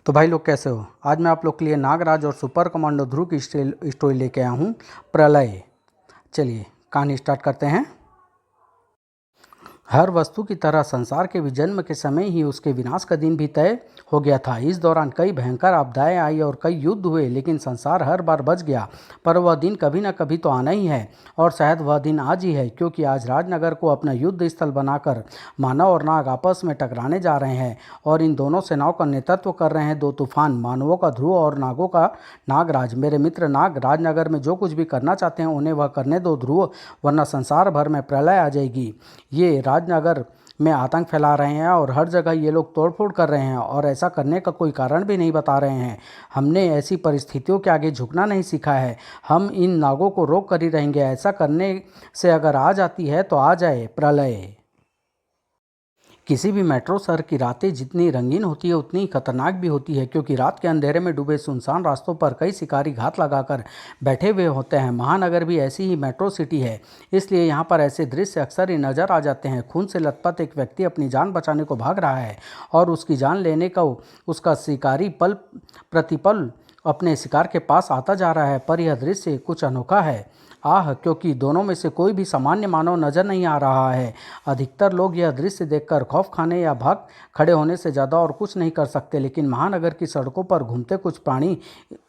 तो भाई लोग कैसे हो। आज मैं आप लोग के लिए नागराज और सुपर कमांडो ध्रुव की स्टोरी लेके आया हूँ, प्रलय। चलिए कहानी स्टार्ट करते हैं। हर वस्तु की तरह संसार के भी जन्म के समय ही उसके विनाश का दिन भी तय हो गया था। इस दौरान कई भयंकर आपदाएं आई और कई युद्ध हुए, लेकिन संसार हर बार बच गया। पर वह दिन कभी न कभी तो आना ही है, और शायद वह दिन आज ही है, क्योंकि आज राजनगर को अपना युद्ध स्थल बनाकर मानव और नाग आपस में टकराने जा रहे हैं। और इन दोनों सेनाओं का नेतृत्व कर रहे हैं दो तूफान, मानवों का ध्रुव और नागों का नागराज। मेरे मित्र नाग राजनगर में जो कुछ भी करना चाहते हैं उन्हें वह करने दो ध्रुव, वरना संसार भर में प्रलय आ जाएगी। ये राजनगर में आतंक फैला रहे हैं और हर जगह ये लोग तोड़फोड़ कर रहे हैं, और ऐसा करने का कोई कारण भी नहीं बता रहे हैं। हमने ऐसी परिस्थितियों के आगे झुकना नहीं सीखा है। हम इन नागों को रोक कर ही रहेंगे। ऐसा करने से अगर आ जाती है तो आ जाए प्रलय। किसी भी मेट्रो शहर की रातें जितनी रंगीन होती है उतनी ही खतरनाक भी होती है, क्योंकि रात के अंधेरे में डूबे सुनसान रास्तों पर कई शिकारी घात लगाकर बैठे हुए होते हैं। महानगर भी ऐसी ही मेट्रो सिटी है, इसलिए यहाँ पर ऐसे दृश्य अक्सर ही नजर आ जाते हैं। खून से लथपथ एक व्यक्ति अपनी जान बचाने को भाग रहा है, और उसकी जान लेने का उसका शिकारी पल प्रतिपल अपने शिकार के पास आता जा रहा है। पर यह दृश्य कुछ अनोखा है। आह, क्योंकि दोनों में से कोई भी सामान्य मानव नजर नहीं आ रहा है। अधिकतर लोग यह दृश्य देखकर खौफ खाने या भाग खड़े होने से ज़्यादा और कुछ नहीं कर सकते, लेकिन महानगर की सड़कों पर घूमते कुछ प्राणी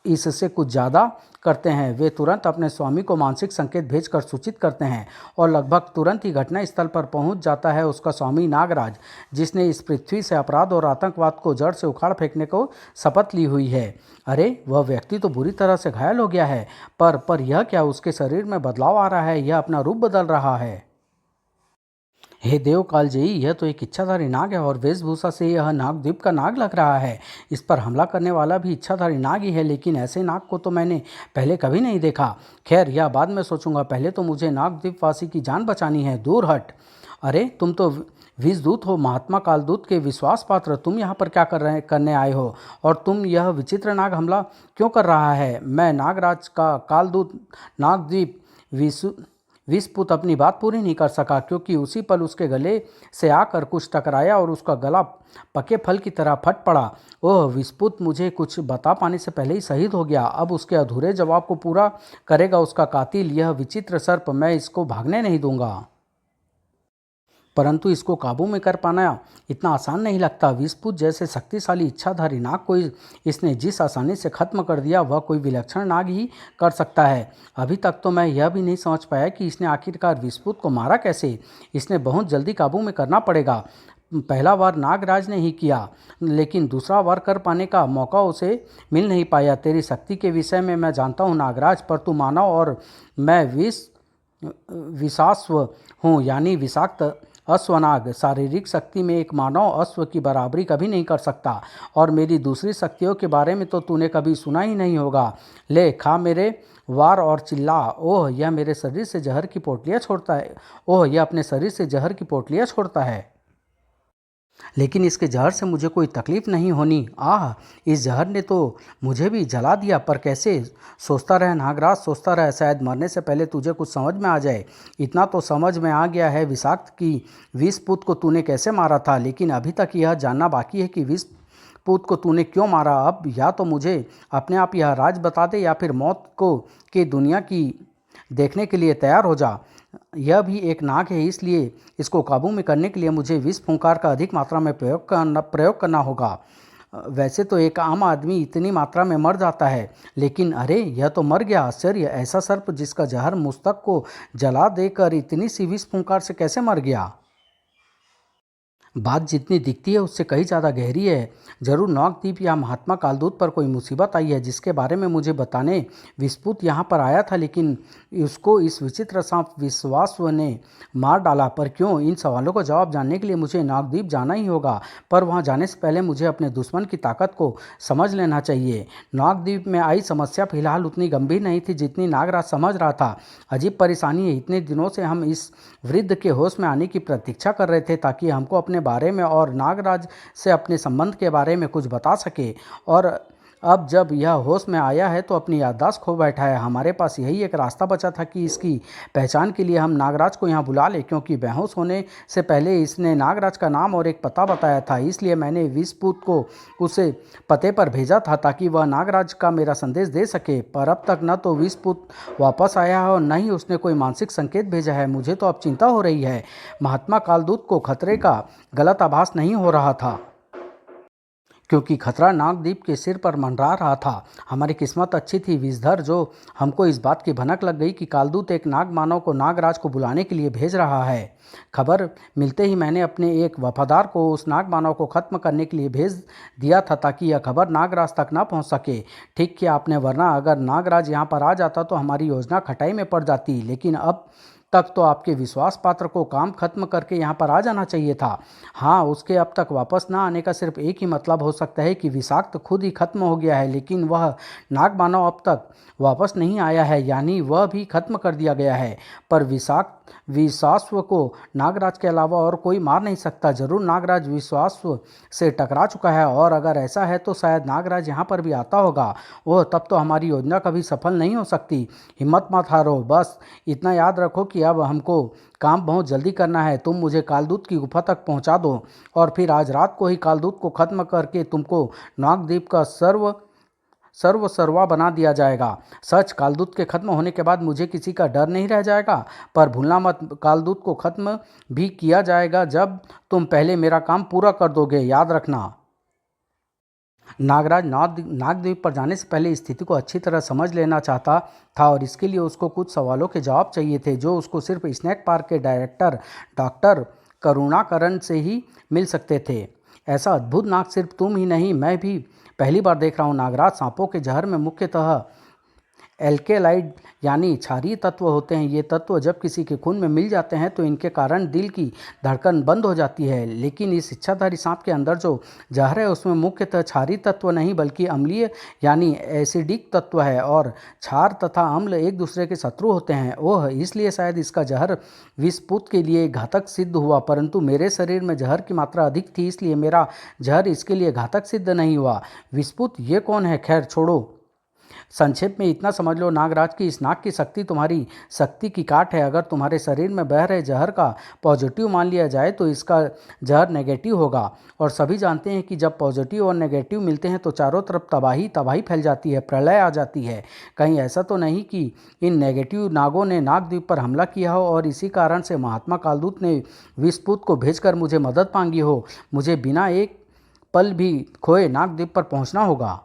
इससे कुछ ज़्यादा करते हैं। वे तुरंत अपने स्वामी को मानसिक संकेत भेजकर सूचित करते हैं, और लगभग तुरंत ही घटना स्थल पर पहुंच जाता है उसका स्वामी नागराज, जिसने इस पृथ्वी से अपराध और आतंकवाद को जड़ से उखाड़ फेंकने को शपथ ली हुई है। अरे, वह व्यक्ति तो बुरी तरह से घायल हो गया है, पर यह क्या, उसके शरीर में बदलाव आ रहा है, यह अपना रूप बदल रहा है। हे देव कालजयी, यह तो एक इच्छाधारी नाग है, और वेशभूषा से यह नागद्वीप का नाग लग रहा है। इस पर हमला करने वाला भी इच्छाधारी नाग ही है, लेकिन ऐसे नाग को तो मैंने पहले कभी नहीं देखा। खैर, यह बाद में सोचूंगा, पहले तो मुझे नागद्वीप वासी की जान बचानी है। दूर हट। अरे, तुम तो विषदूत हो, महात्मा कालदूत के विश्वास पात्र। तुम यहाँ पर क्या करने आए हो, और तुम यह विचित्र नाग हमला क्यों कर रहा है? मैं नागराज का कालदूत नागद्वीप विषपुत अपनी बात पूरी नहीं कर सका, क्योंकि उसी पल उसके गले से आकर कुछ टकराया और उसका गला पके फल की तरह फट पड़ा। ओह, विषपुत मुझे कुछ बता पाने से पहले ही शहीद हो गया। अब उसके अधूरे जवाब को पूरा करेगा उसका कातिल, यह विचित्र सर्प। मैं इसको भागने नहीं दूंगा। परंतु इसको काबू में कर पाना इतना आसान नहीं लगता। विस्पुत जैसे शक्तिशाली इच्छाधारी नाग को इसने जिस आसानी से खत्म कर दिया, वह कोई विलक्षण नाग ही कर सकता है। अभी तक तो मैं यह भी नहीं समझ पाया कि इसने आखिरकार विस्पुत को मारा कैसे। इसने बहुत जल्दी काबू में करना पड़ेगा। पहला वार नागराज ने ही किया, लेकिन दूसरा वार कर पाने का मौका उसे मिल नहीं पाया। तेरी शक्ति के विषय में मैं जानता हूँ नागराज, पर तू मानव और मैं विषास्व हूँ, यानी विषाक्त अश्वनाग। शारीरिक शक्ति में एक मानव अश्व की बराबरी कभी नहीं कर सकता, और मेरी दूसरी शक्तियों के बारे में तो तूने कभी सुना ही नहीं होगा। ले, खा मेरे वार और चिल्ला। ओह, यह मेरे शरीर से जहर की पोटलियाँ छोड़ता है। ओह, यह अपने शरीर से जहर की पोटलियाँ छोड़ता है, लेकिन इसके जहर से मुझे कोई तकलीफ नहीं होनी। आह, इस जहर ने तो मुझे भी जला दिया। पर कैसे? सोचता रह नागराज, सोचता रह, शायद मरने से पहले तुझे कुछ समझ में आ जाए। इतना तो समझ में आ गया है विषाक्त की विषपुत को तूने कैसे मारा था, लेकिन अभी तक यह जानना बाकी है कि विषपुत को तूने क्यों मारा। अब या तो मुझे अपने आप यह राज बता दे, या फिर मौत को की दुनिया की देखने के लिए तैयार हो जा। यह भी एक नाग है, इसलिए इसको काबू में करने के लिए मुझे विष फूंकार का अधिक मात्रा में प्रयोग करना होगा। वैसे तो एक आम आदमी इतनी मात्रा में मर जाता है, लेकिन अरे, यह तो मर गया। आश्चर्य, ऐसा सर्प जिसका जहर मुस्तक को जला देकर इतनी सी विष फूंकार से कैसे मर गया? बात जितनी दिखती है उससे कहीं ज़्यादा गहरी है। जरूर नागद्वीप या महात्मा कालदूत पर कोई मुसीबत आई है, जिसके बारे में मुझे बताने विस्पुत यहाँ पर आया था, लेकिन उसको इस विचित्र सांप विश्वासव ने मार डाला। पर क्यों? इन सवालों का जवाब जानने के लिए मुझे नागद्वीप जाना ही होगा, पर वहाँ जाने से पहले मुझे अपने दुश्मन की ताकत को समझ लेना चाहिए। नागद्वीप में आई समस्या फिलहाल उतनी गंभीर नहीं थी जितनी नागराज समझ रहा था। अजीब परेशानी है। इतने दिनों से हम इस वृद्ध के होश में आने की प्रतीक्षा कर रहे थे, ताकि हमको अपने बारे में और नागराज से अपने संबंध के बारे में कुछ बता सके। और अब जब यह होश में आया है तो अपनी याददाश्त खो बैठा है। हमारे पास यही एक रास्ता बचा था कि इसकी पहचान के लिए हम नागराज को यहाँ बुला लें, क्योंकि बेहोश होने से पहले इसने नागराज का नाम और एक पता बताया था। इसलिए मैंने विषपूत को उसे पते पर भेजा था ताकि वह नागराज का मेरा संदेश दे सके। पर अब तक न तो विषपूत वापस आया है और न ही उसने कोई मानसिक संकेत भेजा है। मुझे तो अब चिंता हो रही है। महात्मा कालदूत को खतरे का गलत आभास नहीं हो रहा था, क्योंकि खतरा नागदीप के सिर पर मंडरा रहा था। हमारी किस्मत अच्छी थी विषधर, जो हमको इस बात की भनक लग गई कि कालदूत एक नाग मानव को नागराज को बुलाने के लिए भेज रहा है। खबर मिलते ही मैंने अपने एक वफादार को उस नाग मानव को खत्म करने के लिए भेज दिया था ताकि यह खबर नागराज तक ना पहुंच सके। ठीक किया आपने, वरना अगर नागराज यहाँ पर आ जाता तो हमारी योजना खटाई में पड़ जाती। लेकिन अब तक तो आपके विश्वास पात्र को काम खत्म करके यहाँ पर आ जाना चाहिए था। हाँ, उसके अब तक वापस ना आने का सिर्फ एक ही मतलब हो सकता है कि विषाक्त खुद ही खत्म हो गया है, लेकिन वह नाग मानव अब तक वापस नहीं आया है, यानी वह भी खत्म कर दिया गया है। पर विषाक्त विश्वास्व को नागराज के अलावा और कोई मार नहीं सकता। जरूर नागराज विश्वास्व से टकरा चुका है, और अगर ऐसा है तो शायद नागराज यहाँ पर भी आता होगा। ओह, तब तो हमारी योजना कभी सफल नहीं हो सकती। हिम्मत मत हारो, बस इतना याद रखो कि अब हमको काम बहुत जल्दी करना है। तुम मुझे कालदूत की गुफा तक पहुंचा दो और फिर आज रात को ही कालदूत को खत्म करके तुमको नागद्वीप का सर्वा बना दिया जाएगा। सच, कालदूत के खत्म होने के बाद मुझे किसी का डर नहीं रह जाएगा। पर भूलना मत, कालदूत को खत्म भी किया जाएगा जब तुम पहले मेरा काम पूरा कर दोगे, याद रखना। नागराज नागद्वीप पर जाने से पहले स्थिति को अच्छी तरह समझ लेना चाहता था, और इसके लिए उसको कुछ सवालों के जवाब चाहिए थे जो उसको सिर्फ स्नेक पार्क के डायरेक्टर डॉक्टर करुणाकरण से ही मिल सकते थे। ऐसा अद्भुत नाग सिर्फ तुम ही नहीं, मैं भी पहली बार देख रहा हूँ। नागराज सांपों के जहर में मुख्यतः एल्केलाइड यानी क्षारीय तत्व होते हैं। ये तत्व जब किसी के खून में मिल जाते हैं तो इनके कारण दिल की धड़कन बंद हो जाती है। लेकिन इस इच्छाधारी सांप के अंदर जो जहर है उसमें मुख्यतः क्षारीय तत्व नहीं बल्कि अम्लीय यानी एसिडिक तत्व है, और क्षार तथा अम्ल एक दूसरे के शत्रु होते हैं। ओह, इसलिए शायद इसका जहर विषपूत के लिए घातक सिद्ध हुआ, परंतु मेरे शरीर में जहर की मात्रा अधिक थी, इसलिए मेरा जहर इसके लिए घातक सिद्ध नहीं हुआ। विषपूत ये कौन है? खैर छोड़ो, संक्षेप में इतना समझ लो, नागराज की इस नाग की शक्ति तुम्हारी शक्ति की काट है। अगर तुम्हारे शरीर में बह रहे जहर का पॉजिटिव मान लिया जाए तो इसका जहर नेगेटिव होगा, और सभी जानते हैं कि जब पॉजिटिव और नेगेटिव मिलते हैं तो चारों तरफ तबाही तबाही फैल जाती है, प्रलय आ जाती है। कहीं ऐसा तो नहीं कि इन नेगेटिव नागों ने नागद्वीप पर हमला किया हो और इसी कारण से महात्मा कालदूत ने विषपूत को भेजकर मुझे मदद मांगी हो। मुझे बिना एक पल भी खोए नागद्वीप पर पहुंचना होगा।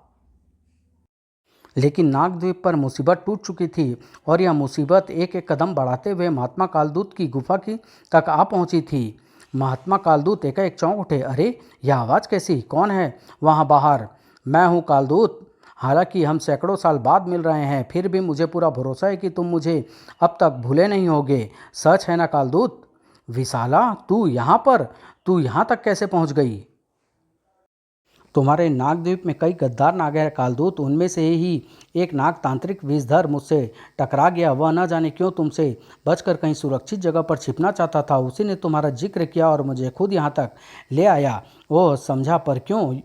लेकिन नागद्वीप पर मुसीबत टूट चुकी थी, और यह मुसीबत एक एक कदम बढ़ाते हुए महात्मा कालदूत की गुफा की तक आ पहुंची थी। महात्मा कालदूत एकाएक चौंक उठे। अरे, यह आवाज़ कैसी? कौन है वहाँ बाहर? मैं हूँ कालदूत। हालांकि हम सैकड़ों साल बाद मिल रहे हैं, फिर भी मुझे पूरा भरोसा है कि तुम मुझे अब तक भूले नहीं होगे। सच है ना कालदूत? विशाला, तू यहाँ पर? तू यहाँ तक कैसे पहुँच गई? तुम्हारे नागद्वीप में कई गद्दार नाग हैं कालदूत, उनमें से ही एक नाग तांत्रिक विषधर मुझसे टकरा गया। वह न जाने क्यों तुमसे बचकर कहीं सुरक्षित जगह पर छिपना चाहता था। उसी ने तुम्हारा जिक्र किया और मुझे खुद यहाँ तक ले आया। ओह, समझा, पर क्यों?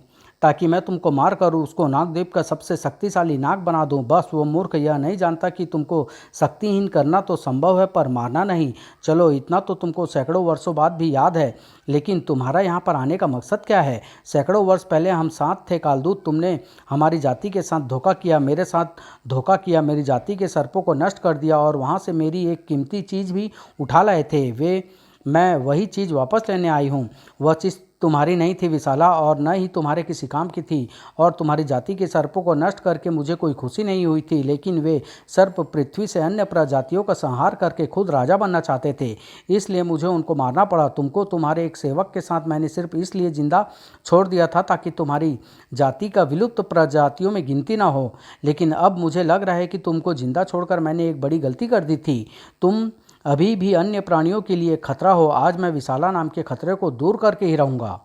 ताकि मैं तुमको मार कर उसको नागद्वीप का सबसे शक्तिशाली नाग बना दूं। बस वो मूर्ख यह नहीं जानता कि तुमको शक्तिहीन करना तो संभव है पर मारना नहीं। चलो, इतना तो तुमको सैकड़ों वर्षों बाद भी याद है। लेकिन तुम्हारा यहाँ पर आने का मकसद क्या है? सैकड़ों वर्ष पहले हम साथ थे कालदूत। तुमने हमारी जाति के साथ धोखा किया, मेरे साथ धोखा किया, मेरी जाति के सर्पों को नष्ट कर दिया और वहाँ से मेरी एक कीमती चीज़ भी उठा लाए थे। मैं वही चीज़ वापस लेने आई हूँ। वह चीज़ तुम्हारी नहीं थी विशाला, और न ही तुम्हारे किसी काम की थी, और तुम्हारी जाति के सर्पों को नष्ट करके मुझे कोई खुशी नहीं हुई थी। लेकिन वे सर्प पृथ्वी से अन्य प्रजातियों का संहार करके खुद राजा बनना चाहते थे, इसलिए मुझे उनको मारना पड़ा। तुमको तुम्हारे एक सेवक के साथ मैंने सिर्फ इसलिए जिंदा छोड़ दिया था ताकि तुम्हारी जाति का विलुप्त प्रजातियों में गिनती ना हो। लेकिन अब मुझे लग रहा है कि तुमको जिंदा छोड़कर मैंने एक बड़ी गलती कर दी थी। तुम अभी भी अन्य प्राणियों के लिए खतरा हो। आज मैं विशाला नाम के खतरे को दूर करके ही रहूंगा।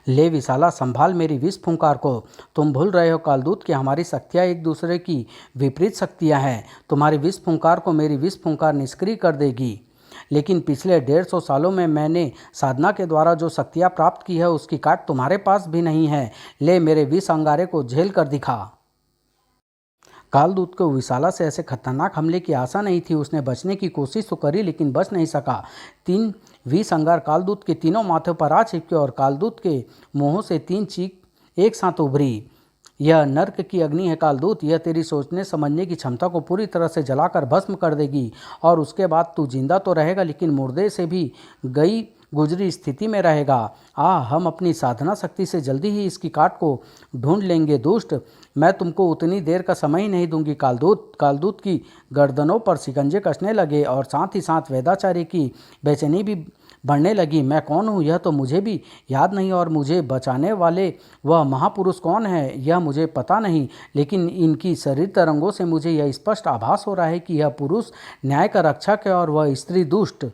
ले विशाला, संभाल मेरी विष फुंकार को। तुम भूल रहे हो कालदूत कि हमारी शक्तियाँ एक दूसरे की विपरीत शक्तियाँ हैं। तुम्हारी विष फुंकार को मेरी विष फुंकार निष्क्रिय कर देगी। लेकिन पिछले 150 सालों में मैंने साधना के द्वारा जो शक्तियाँ प्राप्त की है उसकी काट तुम्हारे पास भी नहीं है। ले मेरे विष अंगारे को झेल कर दिखा। कालदूत को विशाला से ऐसे खतरनाक हमले की आशा नहीं थी। उसने बचने की कोशिश तो करी लेकिन बच नहीं सका। 3 विष अंगार कालदूत के तीनों माथे पर आ चिपके और कालदूत के मुंहों से 3 चीख एक साथ उभरी। यह नर्क की अग्नि है कालदूत, यह तेरी सोचने समझने की क्षमता को पूरी तरह से जलाकर भस्म कर देगी और उसके बाद तू जिंदा तो रहेगा लेकिन मुर्दे से भी गई गुजरी स्थिति में रहेगा। हम अपनी साधना शक्ति से जल्दी ही इसकी काट को ढूंढ लेंगे दुष्ट। मैं तुमको उतनी देर का समय ही नहीं दूंगी कालदूत। कालदूत की गर्दनों पर शिकंजे कसने लगे और साथ ही साथ वेदाचार्य की बेचैनी भी बढ़ने लगी। मैं कौन हूँ यह तो मुझे भी याद नहीं और मुझे बचाने वाले वह महापुरुष कौन है यह मुझे पता नहीं, लेकिन इनकी शरीर तरंगों से मुझे यह स्पष्ट आभास हो रहा है कि यह पुरुष न्याय का रक्षक है और वह स्त्री दुष्ट।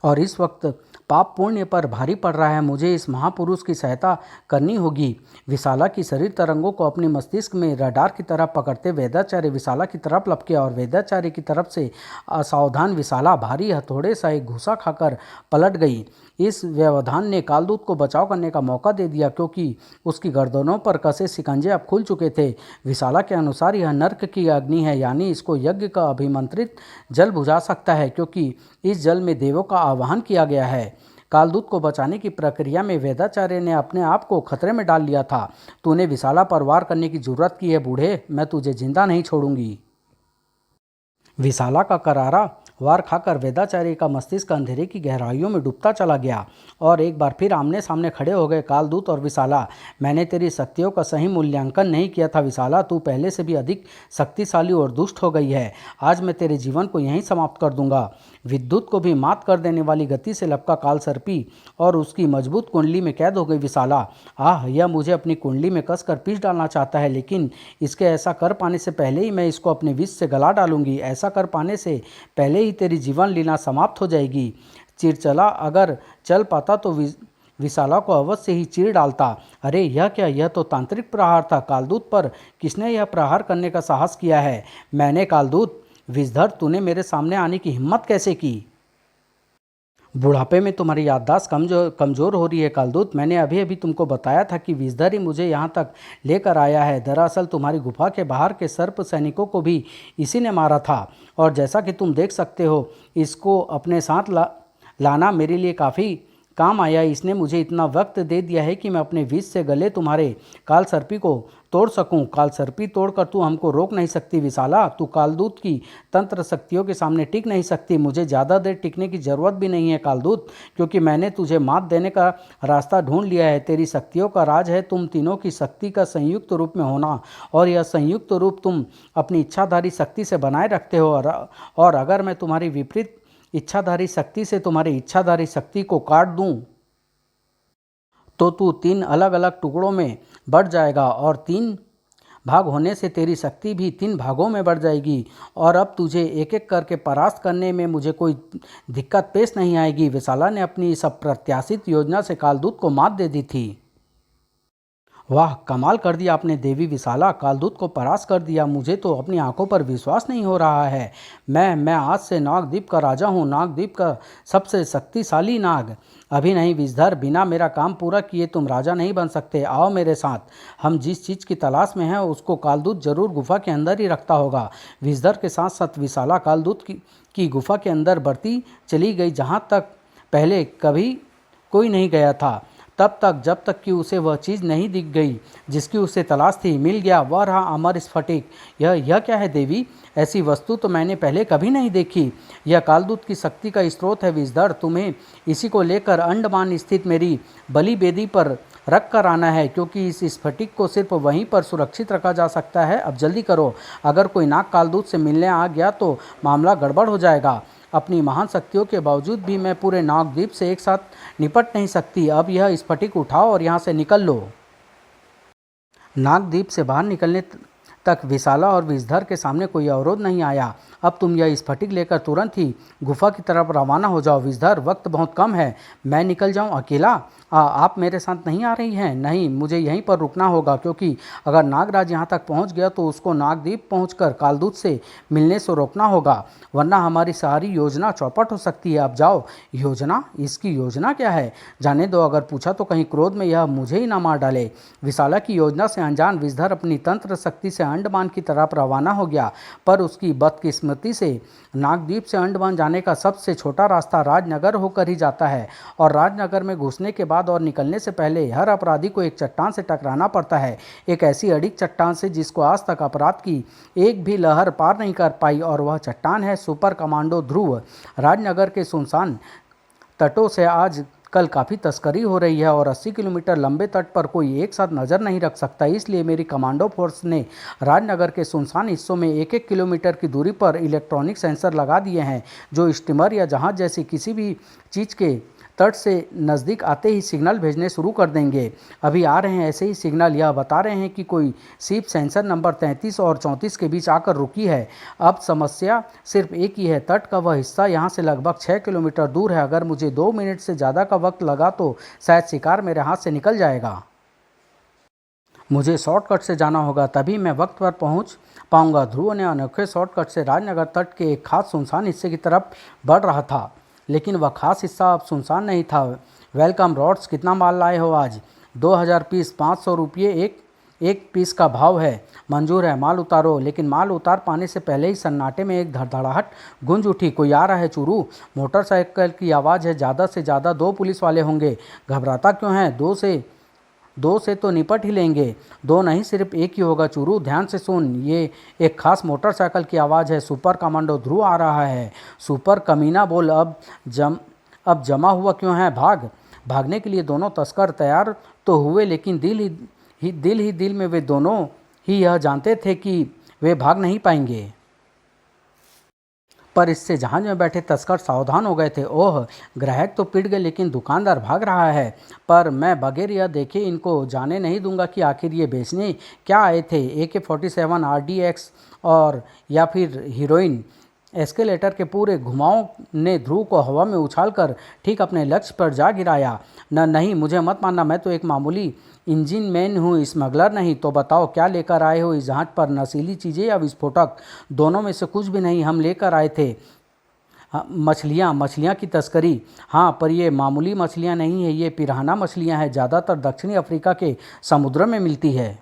और इस वक्त पाप पुण्य पर भारी पड़ रहा है। मुझे इस महापुरुष की सहायता करनी होगी। विशाला की शरीर तरंगों को अपने मस्तिष्क में रडार की तरह पकड़ते वेदाचार्य विशाला की तरफ लपके और वेदाचार्य की तरफ से असावधान विशाला भारी हथौड़े सा एक घूसा खाकर पलट गई। इस व्यवधान ने कालदूत को बचाव करने का मौका दे दिया क्योंकि उसकी गर्दनों पर कसे शिकंजे अब खुल चुके थे। विशाला के अनुसार यह नर्क की अग्नि है, यानी इसको यज्ञ का अभिमंत्रित जल बुझा सकता है क्योंकि इस जल में देवों का आह्वान किया गया है। कालदूत को बचाने की प्रक्रिया में वेदाचार्य ने अपने आप को खतरे में डाल लिया था। तूने विशाला पर वार करने की जरूरत की है बूढ़े, मैं तुझे जिंदा नहीं छोड़ूंगी। विशाला का करारा वार खाकर वेदाचार्य का मस्तिष्क अंधेरे की गहराइयों में डूबता चला गया और एक बार फिर आमने सामने खड़े हो गए कालदूत और विशाला। मैंने तेरी शक्तियों का सही मूल्यांकन नहीं किया था विशाला, तू पहले से भी अधिक शक्तिशाली और दुष्ट हो गई है। आज मैं तेरे जीवन को यहीं समाप्त कर दूंगा। विद्युत को भी मात कर देने वाली गति से लपका कालसर्पी और उसकी मजबूत कुंडली में कैद हो गई विशाला। यह मुझे अपनी कुंडली में कसकर पीस डालना चाहता है, लेकिन इसके ऐसा कर पाने से पहले ही मैं इसको अपने विष से गला डालूंगी। ऐसा कर पाने से पहले ही तेरी जीवन लीला समाप्त हो जाएगी। चिरचला अगर चल पाता तो विशाला को अवश्य ही चीर डालता। अरे यह क्या, यह तो तांत्रिक प्रहार था। कालदूत पर किसने यह प्रहार करने का साहस किया है? मैंने कालदूत। विषधर, तूने मेरे सामने आने की हिम्मत कैसे की? बुढ़ापे में तुम्हारी याददाश्त कमज़ोर हो रही है कालदूत। मैंने अभी अभी तुमको बताया था कि विषधर ही मुझे यहाँ तक लेकर आया है। दरअसल तुम्हारी गुफा के बाहर के सर्प सैनिकों को भी इसी ने मारा था और जैसा कि तुम देख सकते हो इसको अपने साथ लाना मेरे लिए काफ़ी काम आया। इसने मुझे इतना वक्त दे दिया है कि मैं अपने विष से गले तुम्हारे कालसर्पी को तोड़ सकूं। कालसर्पी तोड़कर तू हमको रोक नहीं सकती विशाला। तू कालदूत की तंत्र शक्तियों के सामने टिक नहीं सकती। मुझे ज़्यादा देर टिकने की ज़रूरत भी नहीं है कालदूत, क्योंकि मैंने तुझे मात देने का रास्ता ढूंढ लिया है। तेरी शक्तियों का राज है तुम तीनों की शक्ति का संयुक्त रूप में होना, और यह संयुक्त रूप तुम अपनी इच्छाधारी शक्ति से बनाए रखते हो। और अगर मैं तुम्हारी विपरीत इच्छाधारी शक्ति से तुम्हारी इच्छाधारी शक्ति को काट दूं तो तू 3 अलग अलग टुकड़ों में बढ़ जाएगा और 3 भाग होने से तेरी शक्ति भी 3 भागों में बढ़ जाएगी। और अब तुझे एक एक करके परास्त करने में मुझे कोई दिक्कत पेश नहीं आएगी। विशाला ने अपनी इस अप्रत्याशित योजना से कालदूत को मात दे दी थी। वाह, कमाल कर दिया आपने देवी विशाला, कालदूत को परास्त कर दिया। मुझे तो अपनी आंखों पर विश्वास नहीं हो रहा है। मैं आज से नागद्वीप का राजा हूँ, नागद्वीप का सबसे शक्तिशाली नाग। अभी नहीं विषधर, बिना मेरा काम पूरा किए तुम राजा नहीं बन सकते। आओ मेरे साथ, हम जिस चीज़ की तलाश में हैं उसको कालदूत जरूर गुफा के अंदर ही रखता होगा। विषधर के साथ साथ विशाला कालदूत की गुफा के अंदर बढ़ती चली गई, जहाँ तक पहले कभी कोई नहीं गया था। तब तक जब तक कि उसे वह चीज़ नहीं दिख गई जिसकी उसे तलाश थी। मिल गया, वह रहा अमर स्फटिक। यह क्या है देवी? ऐसी वस्तु तो मैंने पहले कभी नहीं देखी। यह कालदूत की शक्ति का स्रोत है विषधर। तुम्हें इसी को लेकर अंडमान स्थित मेरी बलि बेदी पर रख कर आना है, क्योंकि इस स्फटिक को सिर्फ वहीं पर सुरक्षित रखा जा सकता है। अब जल्दी करो, अगर कोई नाग कालदूत से मिलने आ गया तो मामला गड़बड़ हो जाएगा। अपनी महान शक्तियों के बावजूद भी मैं पूरे नागद्वीप से एक साथ निपट नहीं सकती। अब यह स्फटिक उठाओ और यहाँ से निकल लो। नागद्वीप से बाहर निकलने तक विशाला और विषधर के सामने कोई अवरोध नहीं आया अब तुम यह स्फटिक लेकर तुरंत ही गुफा की तरफ रवाना हो जाओ। विषधर, वक्त बहुत कम है। मैं निकल जाऊं अकेला? आप मेरे साथ नहीं आ रही हैं? नहीं, मुझे यहीं पर रुकना होगा, क्योंकि अगर नागराज यहाँ तक पहुँच गया तो उसको नागद्वीप पहुँचकर कालदूत से मिलने से रोकना होगा, वरना हमारी सारी योजना चौपट हो सकती है। अब जाओ। योजना? इसकी योजना क्या है? जाने दो, अगर पूछा तो कहीं क्रोध में यह मुझे ही ना मार डाले। विशाला की योजना से अनजान विषधर अपनी तंत्र शक्ति से अंडमान की तरफ रवाना हो गया, पर उसकी बदकिस्मती से नागद्वीप से अंडमान जाने का सबसे छोटा रास्ता राजनगर होकर ही जाता है, और राजनगर में घुसने के बाद और निकलने से पहले हर अपराधी को एक चट्टान से टकराना पड़ता है, एक ऐसी अड़िग चट्टान से जिसको आज तक अपराध की एक भी लहर पार नहीं कर पाई, और वह चट्टान है सुपर कमांडो ध्रुव। राजनगर के सुनसान तटों से आज कल काफ़ी तस्करी हो रही है, और 80 किलोमीटर लंबे तट पर कोई एक साथ नज़र नहीं रख सकता। इसलिए मेरी कमांडो फोर्स ने राजनगर के सुनसान हिस्सों में 1-1 किलोमीटर की दूरी पर इलेक्ट्रॉनिक सेंसर लगा दिए हैं, जो स्टीमर या जहाज़ जैसी किसी भी चीज़ के तट से नज़दीक आते ही सिग्नल भेजने शुरू कर देंगे। अभी आ रहे हैं ऐसे ही सिग्नल, यह बता रहे हैं कि कोई शिप सेंसर नंबर 33 और 34 के बीच आकर रुकी है। अब समस्या सिर्फ एक ही है, तट का वह हिस्सा यहाँ से लगभग 6 किलोमीटर दूर है। अगर मुझे 2 मिनट से ज़्यादा का वक्त लगा तो शायद शिकार मेरे हाथ से निकल जाएगा। मुझे शॉर्टकट से जाना होगा, तभी मैं वक्त पर पहुँच पाऊँगा। ध्रुव ने अनोखे शॉर्टकट से राजनगर तट के एक खास सुनसान हिस्से की तरफ बढ़ रहा था, लेकिन वह खास हिस्सा अब सुनसान नहीं था। वेलकम रॉड्स, कितना माल लाए हो आज? 2000 पीस, 500 रुपये एक पीस का भाव है। मंजूर है, माल उतारो। लेकिन माल उतार पाने से पहले ही सन्नाटे में एक धड़धड़ाहट गूंज उठी। कोई आ रहा है चूरू? मोटरसाइकिल की आवाज़ है। ज़्यादा से ज़्यादा 2 पुलिस वाले होंगे। घबराता क्यों है? दो से तो निपट ही लेंगे। 2 नहीं, सिर्फ एक ही होगा चूरू। ध्यान से सुन, ये एक खास मोटरसाइकिल की आवाज़ है। सुपर कमांडो ध्रुव आ रहा है। सुपर कमीना बोल, अब जमा हुआ क्यों है? भागने के लिए दोनों तस्कर तैयार तो हुए, लेकिन दिल में वे दोनों ही यह जानते थे कि वे भाग नहीं पाएंगे। पर इससे जहाज में बैठे तस्कर सावधान हो गए थे। ओह, ग्राहक तो पिट गए, लेकिन दुकानदार भाग रहा है। पर मैं बगैर यह देखे इनको जाने नहीं दूंगा कि आखिर ये बेचने क्या आए थे। AK-47 RDX और या फिर हीरोइन। एस्केलेटर के पूरे घुमाव ने ध्रुव को हवा में उछालकर ठीक अपने लक्ष्य पर जा गिराया। नहीं, मुझे मत मानना, मैं तो एक मामूली इंजन मैन हूँ, स्मगलर नहीं। तो बताओ, क्या लेकर आए हो इस जहाज पर? नशीली चीज़ें या विस्फोटक? दोनों में से कुछ भी नहीं। हम लेकर आए थे मछलियाँ की तस्करी। हाँ, पर ये मामूली मछलियाँ नहीं है, ये पिरान्हा मछलियाँ हैं। ज़्यादातर दक्षिणी अफ्रीका के समुद्र में मिलती है।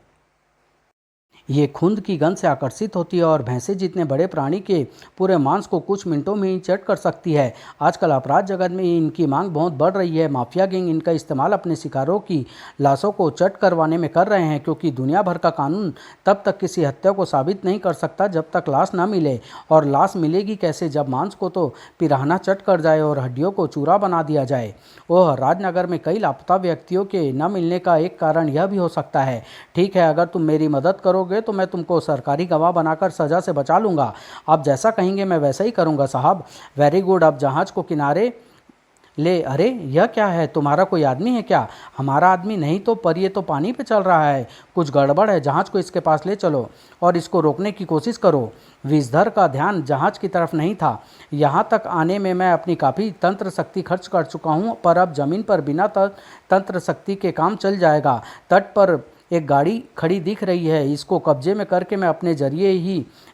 ये खुंद की गंध से आकर्षित होती है और भैंसे जितने बड़े प्राणी के पूरे मांस को कुछ मिनटों में ही चट कर सकती है। आजकल अपराध जगत में इनकी मांग बहुत बढ़ रही है। माफिया गैंग इनका इस्तेमाल अपने शिकारों की लाशों को चट करवाने में कर रहे हैं, क्योंकि दुनिया भर का कानून तब तक किसी हत्या को साबित नहीं कर सकता जब तक लाश न मिले। और लाश मिलेगी कैसे जब मांस को तो पिरान्हा चट कर जाए और हड्डियों को चूरा बना दिया जाए। ओह, राजनगर में कई लापता व्यक्तियों के न मिलने का एक कारण यह भी हो सकता है। ठीक है, अगर तुम मेरी मदद करोगे तो मैं तुमको सरकारी गवाह बनाकर सज़ा से बचा लूँगा। आप जैसा कहेंगे मैं वैसा ही करूँगा साहब। वेरी गुड, अब जहाज़ को किनारे ले। अरे, यह क्या है? तुम्हारा कोई आदमी है क्या? हमारा आदमी नहीं तो, पर ये तो पानी पे चल रहा है। कुछ गड़बड़ है। जहाज़ को इसके पास ले चलो और इसको रोकने की कोशिश करो। विषधर का ध्यान जहाज़ की तरफ नहीं था। यहाँ तक आने में मैं अपनी काफ़ी तंत्र शक्ति खर्च कर चुका हूँ, पर अब ज़मीन पर बिना तंत्र शक्ति के काम चल जाएगा। तट पर एक गाड़ी खड़ी दिख रही है। इसको कब्जे में करके मैं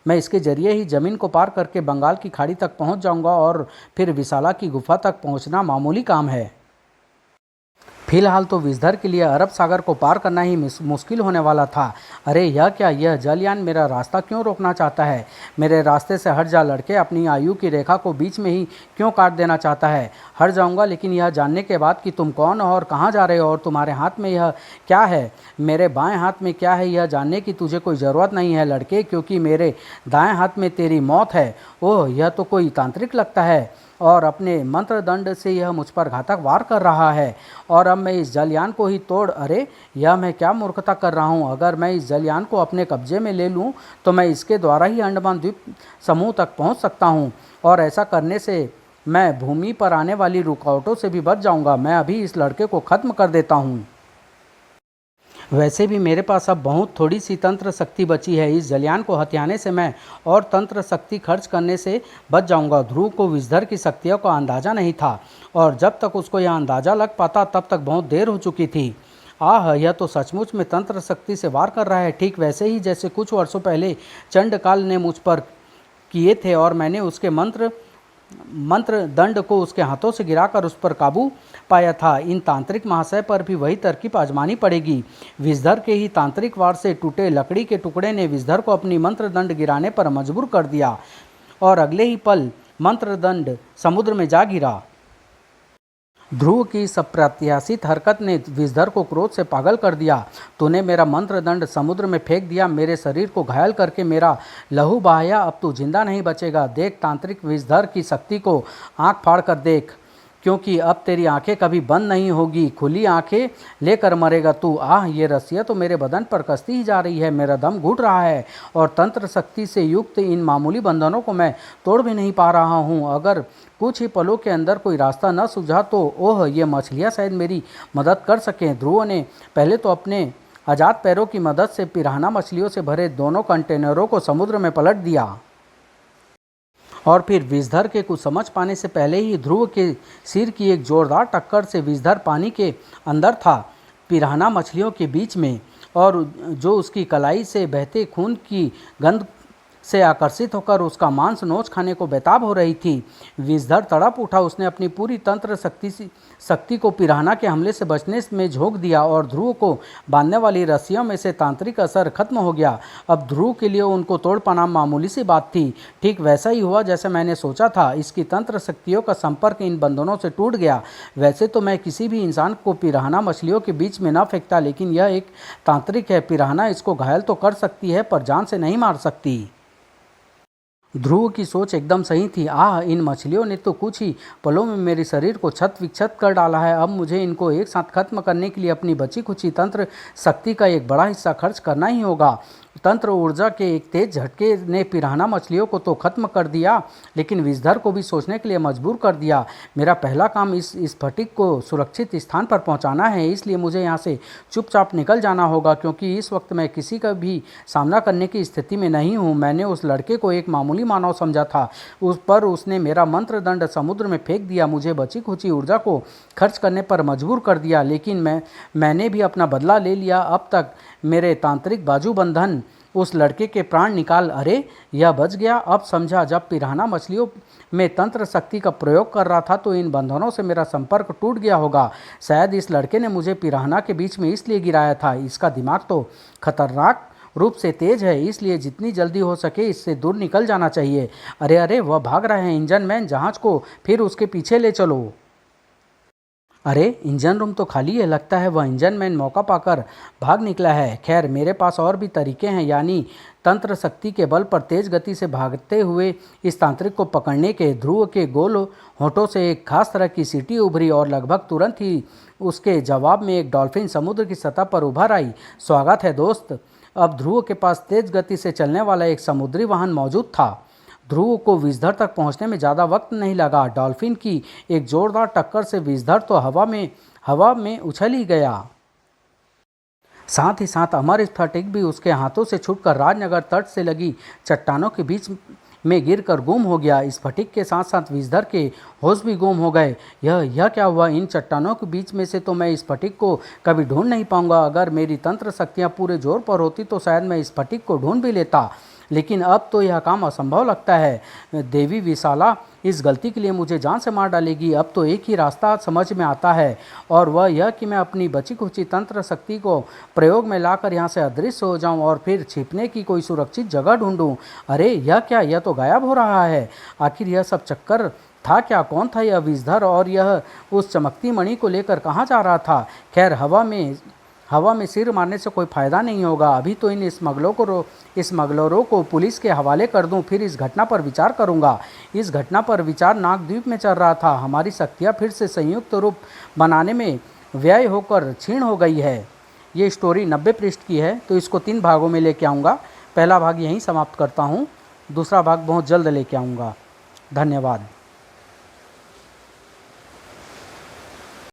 इसके जरिए ही ज़मीन को पार करके बंगाल की खाड़ी तक पहुंच जाऊंगा, और फिर विशाला की गुफा तक पहुंचना मामूली काम है। फिलहाल तो विषधर के लिए अरब सागर को पार करना ही मुश्किल होने वाला था। अरे यह क्या, यह जलयान मेरा रास्ता क्यों रोकना चाहता है? मेरे रास्ते से हट जा लड़के। अपनी आयु की रेखा को बीच में ही क्यों काट देना चाहता है? हट जाऊंगा, लेकिन यह जानने के बाद कि तुम कौन हो और कहाँ जा रहे हो, और तुम्हारे हाथ में यह क्या है। मेरे बाएं हाथ में क्या है यह जानने की तुझे कोई ज़रूरत नहीं है लड़के, क्योंकि मेरे दाएं हाथ में तेरी मौत है। ओह, यह तो कोई तांत्रिक लगता है, और अपने मंत्र दंड से यह मुझ पर घातक वार कर रहा है। और अब मैं इस जलयान को ही तोड़। अरे, यह मैं क्या मूर्खता कर रहा हूँ? अगर मैं इस जलयान को अपने कब्जे में ले लूँ तो मैं इसके द्वारा ही अंडमान द्वीप समूह तक पहुँच सकता हूँ, और ऐसा करने से मैं भूमि पर आने वाली रुकावटों से भी बच जाऊँगा। मैं अभी इस लड़के को ख़त्म कर देता हूँ। वैसे भी मेरे पास अब बहुत थोड़ी सी तंत्र शक्ति बची है। इस जलियान को हथियाने से मैं और तंत्र शक्ति खर्च करने से बच जाऊंगा। ध्रुव को विषधर की शक्तियों का अंदाजा नहीं था और जब तक उसको यह अंदाजा लग पाता तब तक बहुत देर हो चुकी थी। आह, यह तो सचमुच में तंत्र शक्ति से वार कर रहा है, ठीक वैसे ही जैसे कुछ वर्षों पहले चंडकाल ने मुझ पर किए थे और मैंने उसके मंत्र दंड को उसके हाथों से गिराकर उस पर काबू पाया था। इन तांत्रिक महाशय पर भी वही तरकीब आजमानी पड़ेगी। विषधर के ही तांत्रिक वार से टूटे लकड़ी के टुकड़े ने विषधर को अपनी मंत्र दंड गिराने पर मजबूर कर दिया और अगले ही पल मंत्र दंड समुद्र में जा गिरा। ध्रुव की इस अप्रत्याशित हरकत ने विषधर को क्रोध से पागल कर दिया। तूने मेरा मंत्र दंड समुद्र में फेंक दिया, मेरे शरीर को घायल करके मेरा लहू बहाया। अब तू जिंदा नहीं बचेगा। देख तांत्रिक विषधर की शक्ति को, आंख फाड़ कर देख, क्योंकि अब तेरी आंखें कभी बंद नहीं होगी। खुली आंखें लेकर मरेगा तू। आह, ये रस्सियाँ तो मेरे बदन पर कसती ही जा रही है, मेरा दम घुट रहा है और तंत्र शक्ति से युक्त इन मामूली बंधनों को मैं तोड़ भी नहीं पा रहा हूँ। अगर कुछ ही पलों के अंदर कोई रास्ता न सूझा तो ओह, ये मछलियाँ शायद मेरी मदद कर सकें। ध्रुव ने पहले तो अपने आजाद पैरों की मदद से पिरान्हा मछलियों से भरे दोनों कंटेनरों को समुद्र में पलट दिया और फिर विषधर के कुछ समझ पाने से पहले ही ध्रुव के सिर की एक जोरदार टक्कर से विषधर पानी के अंदर था, पिरान्हा मछलियों के बीच में, और जो उसकी कलाई से बहते खून की गंध से आकर्षित होकर उसका मांस नोच खाने को बेताब हो रही थी। विषधर तड़प उठा। उसने अपनी पूरी तंत्र शक्ति को पिरान्हा के हमले से बचने में झोंक दिया और ध्रुव को बांधने वाली रस्सियों में से तांत्रिक असर खत्म हो गया। अब ध्रुव के लिए उनको तोड़ पाना मामूली सी बात थी। ठीक वैसा ही हुआ जैसे मैंने सोचा था। इसकी तंत्र शक्तियों का संपर्क इन बंधनों से टूट गया। वैसे तो मैं किसी भी इंसान को पिरान्हा मछलियों के बीच में न फेंकता, लेकिन यह एक तांत्रिक है। पिरान्हा इसको घायल तो कर सकती है पर जान से नहीं मार सकती। ध्रुव की सोच एकदम सही थी। आह, इन मछलियों ने तो कुछ ही पलों में मेरे शरीर को छत विक्षत कर डाला है। अब मुझे इनको एक साथ खत्म करने के लिए अपनी बची खुची तंत्र शक्ति का एक बड़ा हिस्सा खर्च करना ही होगा। तंत्र ऊर्जा के एक तेज झटके ने पिरान्हा मछलियों को तो खत्म कर दिया, लेकिन विषधर को भी सोचने के लिए मजबूर कर दिया। मेरा पहला काम इस स्फटिक को सुरक्षित स्थान पर पहुंचाना है, इसलिए मुझे यहाँ से चुपचाप निकल जाना होगा, क्योंकि इस वक्त मैं किसी का भी सामना करने की स्थिति में नहीं हूँ। मैंने उस लड़के को एक मामूली मानव समझा था, उस पर उसने मेरा मंत्र दंड समुद्र में फेंक दिया, मुझे बची खुची ऊर्जा को खर्च करने पर मजबूर कर दिया। लेकिन मैंने भी अपना बदला ले लिया। अब तक मेरे तांत्रिक बाजूबंधन उस लड़के के प्राण निकाल। अरे, यह बच गया। अब समझा, जब पिरान्हा मछलियों में तंत्र शक्ति का प्रयोग कर रहा था तो इन बंधनों से मेरा संपर्क टूट गया होगा। शायद इस लड़के ने मुझे पिरान्हा के बीच में इसलिए गिराया था। इसका दिमाग तो खतरनाक रूप से तेज है, इसलिए जितनी जल्दी हो सके इससे दूर निकल जाना चाहिए। अरे अरे, वह भाग रहे हैं। इंजन मैन, जहाज को फिर उसके पीछे ले चलो। अरे, इंजन रूम तो खाली है। लगता है वह इंजन मैन मौका पाकर भाग निकला है। खैर, मेरे पास और भी तरीके हैं, यानी तंत्र शक्ति के बल पर तेज गति से भागते हुए इस तांत्रिक को पकड़ने के। ध्रुव के गोल होठों से एक खास तरह की सीटी उभरी और लगभग तुरंत ही उसके जवाब में एक डॉल्फिन समुद्र की सतह पर उभर आई। स्वागत है दोस्त। अब ध्रुव के पास तेज गति से चलने वाला एक समुद्री वाहन मौजूद था। ध्रुव को विषधर तक पहुंचने में ज़्यादा वक्त नहीं लगा। डॉल्फिन की एक जोरदार टक्कर से विषधर तो हवा में उछल ही गया। साथ ही साथ अमर स्फटिक भी उसके हाथों से छूटकर राजनगर तट से लगी चट्टानों के बीच में गिरकर गुम हो गया। स्फटिक के साथ साथ विषधर के होश भी गुम हो गए। यह क्या हुआ? इन चट्टानों के बीच में से तो मैं स्फटिक को कभी ढूंढ नहीं पाऊंगा। अगर मेरी तंत्र शक्तियाँ पूरे जोर पर होती तो शायद मैं स्फटिक को ढूंढ भी लेता, लेकिन अब तो यह काम असंभव लगता है। देवी विशाला इस गलती के लिए मुझे जान से मार डालेगी। अब तो एक ही रास्ता समझ में आता है, और वह यह कि मैं अपनी बची खुची तंत्र शक्ति को प्रयोग में लाकर यहाँ से अदृश्य हो जाऊँ और फिर छिपने की कोई सुरक्षित जगह ढूंढूं। अरे, यह क्या? यह तो गायब हो रहा है। आखिर यह सब चक्कर था क्या? कौन था यह विषधर, और यह उस चमकती मणि को लेकर कहाँ जा रहा था? खैर, हवा में सिर मारने से कोई फ़ायदा नहीं होगा। अभी तो इन स्मगलरों को पुलिस के हवाले कर दूं, फिर इस घटना पर विचार करूंगा। इस घटना पर विचार नागद्वीप में चल रहा था। हमारी शक्तियाँ फिर से संयुक्त रूप बनाने में व्यय होकर क्षीण हो गई है। ये स्टोरी 90 पृष्ठ की है, तो इसको 3 भागों में लेके आऊँगा। पहला भाग यहीं समाप्त करता हूँ, दूसरा भाग बहुत जल्द लेके आऊँगा। धन्यवाद।